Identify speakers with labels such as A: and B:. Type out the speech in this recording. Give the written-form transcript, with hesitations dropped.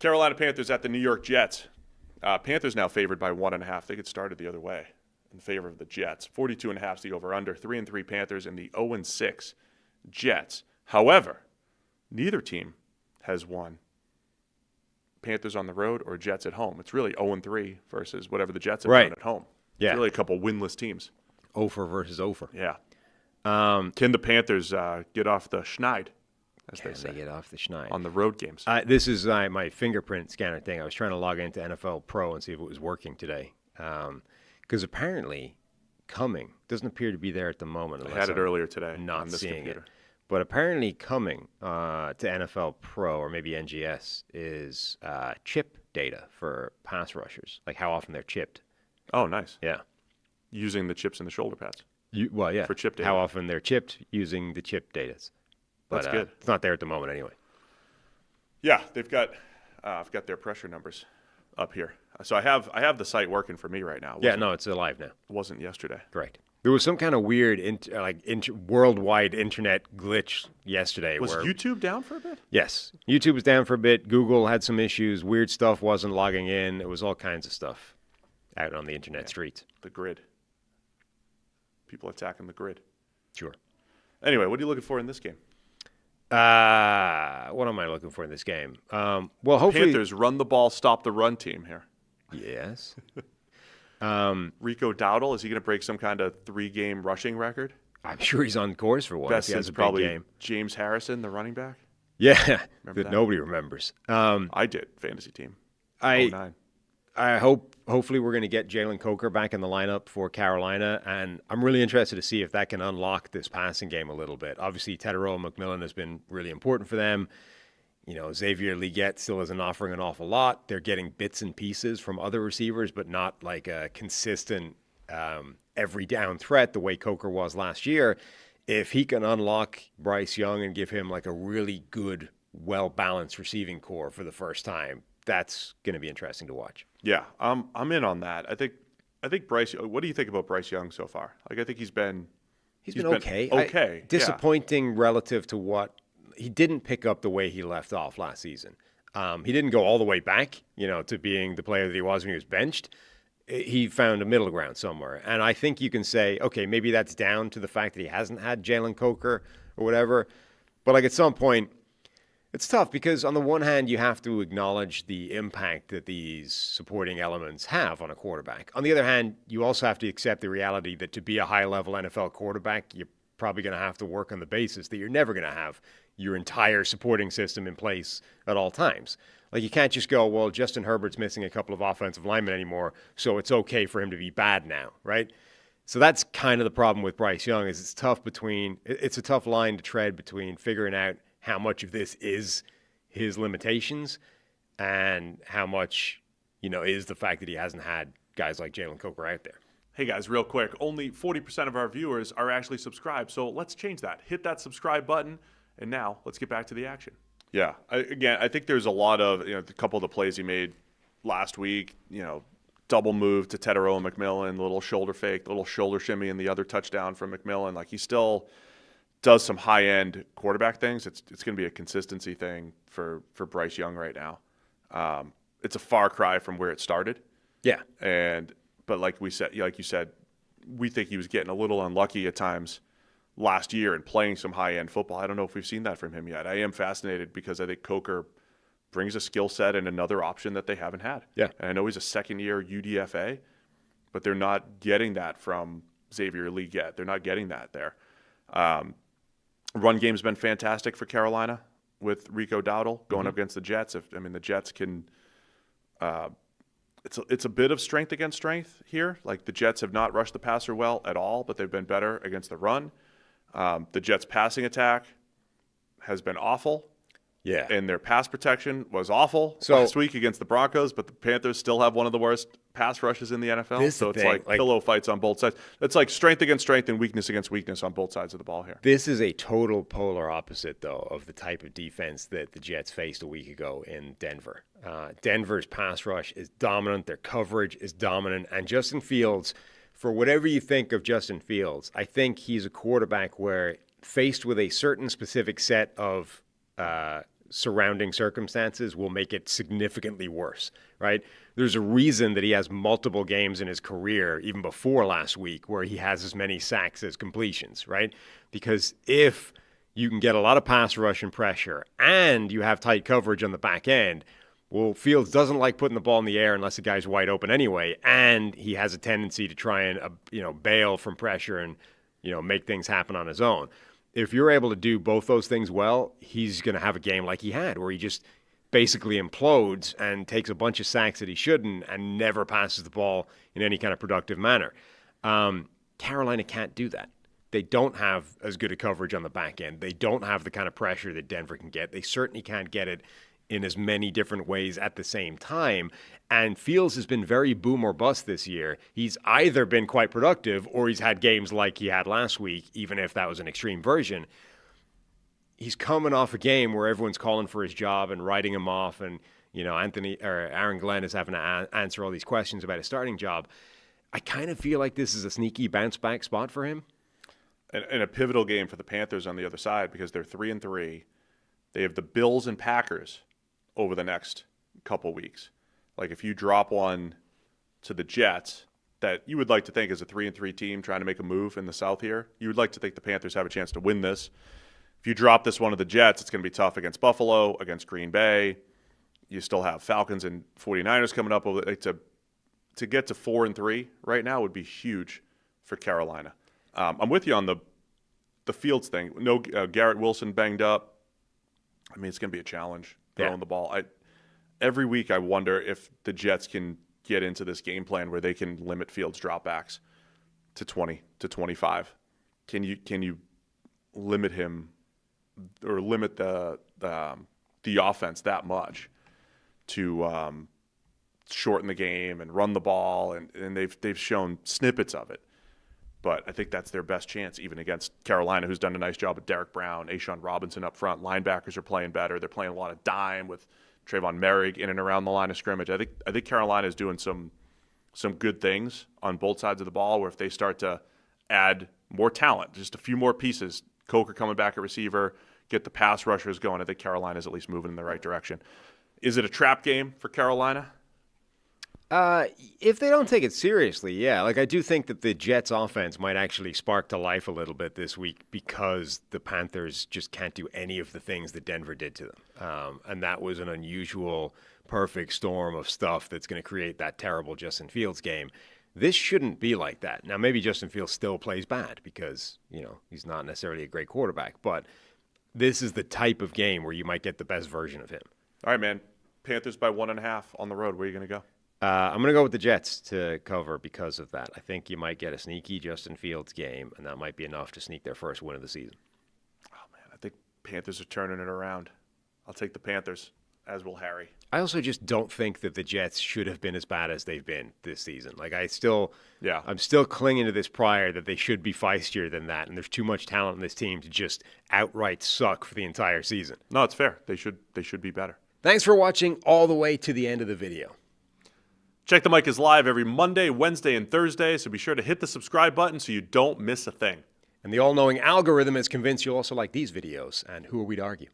A: Carolina Panthers at the New York Jets. Panthers now favored by 1.5. They get started the other way in favor of the Jets. 42.5 is the over-under. 3-3 Panthers and the 0-6 Jets. However, neither team has won. Panthers on the road or Jets at home. It's really 0-3 versus whatever the Jets have done at home.
B: Yeah.
A: It's really a couple winless teams.
B: Ofer versus Ofer.
A: Yeah. Can the Panthers get off the schneid, as they say?
B: Can they get off the schneid?
A: On the road games.
B: This is my fingerprint scanner thing. I was trying to log into NFL Pro and see if it was working today. Because apparently coming doesn't appear to be there at the moment.
A: I had it earlier today.
B: Not
A: on this
B: seeing
A: computer.
B: it. But apparently coming to NFL Pro or maybe NGS is chip data for pass rushers, like how often they're chipped.
A: Oh, nice.
B: Yeah.
A: Using the chips in the shoulder pads.
B: Yeah.
A: For chip data.
B: How often they're chipped using the chip data. But,
A: That's good.
B: It's not there at the moment anyway.
A: Yeah, they've got I've got their pressure numbers up here. So I have the site working for me right now.
B: Yeah, no, it's alive now.
A: It wasn't yesterday.
B: Correct. There was some kind of weird worldwide internet glitch yesterday.
A: Was YouTube down for a bit?
B: Yes. YouTube was down for a bit. Google had some issues. Weird stuff wasn't logging in. It was all kinds of stuff out on the internet streets.
A: The grid. People attacking the grid.
B: Sure.
A: Anyway, what are you looking for in this game?
B: What am I looking for in this game? Well, hopefully
A: Panthers run the ball, stop the run team here.
B: Yes.
A: Rico Dowdle, is he going to break some kind of 3-game rushing record?
B: I'm sure he's on course for one.
A: Best
B: if he has
A: since
B: a big
A: probably
B: game.
A: James Harrison, the running back.
B: Yeah,
A: Remember
B: that
A: that?
B: nobody remembers.
A: I did, fantasy team.
B: I
A: 09.
B: hopefully we're going to get Jalen Coker back in the lineup for Carolina, and I'm really interested to see if that can unlock this passing game a little bit. Obviously, Tedero McMillan has been really important for them. You know, Xavier Leggett still isn't offering an awful lot. They're getting bits and pieces from other receivers, but not like a consistent every down threat the way Coker was last year. If he can unlock Bryce Young and give him like a really good, well-balanced receiving core for the first time, that's going to be interesting to watch.
A: Yeah, I'm in on that. I think Bryce. What do you think about Bryce Young so far? Like, I think he's been
B: okay.
A: Okay,
B: disappointing relative to what he didn't pick up the way he left off last season. He didn't go all the way back, to being the player that he was when he was benched. He found a middle ground somewhere, and I think you can say, okay, maybe that's down to the fact that he hasn't had Jalen Coker or whatever. But like at some point, it's tough because on the one hand, you have to acknowledge the impact that these supporting elements have on a quarterback. On the other hand, you also have to accept the reality that to be a high-level NFL quarterback, you're probably going to have to work on the basis that you're never going to have your entire supporting system in place at all times. Like, you can't just go, well, Justin Herbert's missing a couple of offensive linemen anymore, so it's okay for him to be bad now, right? So that's kind of the problem with Bryce Young, is it's a tough line to tread between figuring out how much of this is his limitations and how much, is the fact that he hasn't had guys like Jalen Coker out there.
A: Hey guys, real quick, only 40% of our viewers are actually subscribed, so let's change that. Hit that subscribe button, and now let's get back to the action. Yeah, I think there's a lot of, a couple of the plays he made last week, double move to Tedero and McMillan, little shoulder fake, little shoulder shimmy, and the other touchdown from McMillan. Like, he still does some high-end quarterback things. It's going to be a consistency thing for Bryce Young right now. It's a far cry from where it started.
B: Yeah.
A: But like you said, we think he was getting a little unlucky at times last year and playing some high-end football. I don't know if we've seen that from him yet. I am fascinated because I think Coker brings a skill set and another option that they haven't had.
B: Yeah.
A: And I know he's a second-year UDFA, but they're not getting that from Xavier League yet. They're not getting that there. Run game's been fantastic for Carolina with Rico Dowdle going up against the Jets. The Jets can it's a bit of strength against strength here. Like, the Jets have not rushed the passer well at all, but they've been better against the run. The Jets' passing attack has been awful.
B: Yeah.
A: And their pass protection was awful
B: So,
A: last week against the Broncos, but the Panthers still have one of the worst pass rushes in the NFL. So it's like pillow fights on both sides. It's like strength against strength and weakness against weakness on both sides of the ball here.
B: This is a total polar opposite, though, of the type of defense that the Jets faced a week ago in Denver. Denver's pass rush is dominant. Their coverage is dominant. And Justin Fields, for whatever you think of Justin Fields, I think he's a quarterback where, faced with a certain specific set of surrounding circumstances will make it significantly worse, right? There's a reason that he has multiple games in his career, even before last week, where he has as many sacks as completions, right? Because if you can get a lot of pass rush and pressure and you have tight coverage on the back end, well, Fields doesn't like putting the ball in the air unless the guy's wide open anyway, and he has a tendency to try and bail from pressure and make things happen on his own. If you're able to do both those things well, he's going to have a game like he had, where he just basically implodes and takes a bunch of sacks that he shouldn't and never passes the ball in any kind of productive manner. Carolina can't do that. They don't have as good a coverage on the back end. They don't have the kind of pressure that Denver can get. They certainly can't get it in as many different ways at the same time. And Fields has been very boom or bust this year. He's either been quite productive or he's had games like he had last week, even if that was an extreme version. He's coming off a game where everyone's calling for his job and writing him off, and Aaron Glenn is having to answer all these questions about his starting job. I kind of feel like this is a sneaky bounce back spot for him.
A: And a pivotal game for the Panthers on the other side, because they're 3-3. They have the Bills and Packers over the next couple weeks. Like, if you drop one to the Jets, that you would like to think as a 3-3 team trying to make a move in the South here, you would like to think the Panthers have a chance to win this. If you drop this one to the Jets, it's going to be tough against Buffalo, against Green Bay. You still have Falcons and 49ers coming up. To get to 4-3 right now would be huge for Carolina. I'm with you on the Fields thing. No, Garrett Wilson banged up. I mean, it's going to be a challenge throwing the ball. Every week I wonder if the Jets can get into this game plan where they can limit Fields' dropbacks to 20 to 25. Can you limit him or limit the offense that much to shorten the game and run the ball? And they've shown snippets of it. But I think that's their best chance, even against Carolina, who's done a nice job with Derek Brown, A'Shawn Robinson up front. Linebackers are playing better. They're playing a lot of dime with Trayvon Merrick in and around the line of scrimmage. I think Carolina is doing some good things on both sides of the ball, where if they start to add more talent, just a few more pieces, Coker coming back at receiver, get the pass rushers going, I think Carolina is at least moving in the right direction. Is it a trap game for Carolina?
B: If they don't take it seriously, yeah. Like, I do think that the Jets offense might actually spark to life a little bit this week, because the Panthers just can't do any of the things that Denver did to them. And that was an unusual, perfect storm of stuff that's going to create that terrible Justin Fields game. This shouldn't be like that. Now, maybe Justin Fields still plays bad because, he's not necessarily a great quarterback, but this is the type of game where you might get the best version of him.
A: All right, man. Panthers by 1.5 on the road. Where are you going to go?
B: I'm going to go with the Jets to cover because of that. I think you might get a sneaky Justin Fields game, and that might be enough to sneak their first win of the season.
A: Oh, man, I think Panthers are turning it around. I'll take the Panthers, as will Harry.
B: I also just don't think that the Jets should have been as bad as they've been this season. Like, I'm still clinging to this prior that they should be feistier than that, and there's too much talent in this team to just outright suck for the entire season.
A: No, it's fair. They should be better.
B: Thanks for watching all the way to the end of the video.
A: Check the Mic is live every Monday, Wednesday, and Thursday, so be sure to hit the subscribe button so you don't miss a thing.
B: And the all-knowing algorithm is convinced you'll also like these videos, and who are we to argue?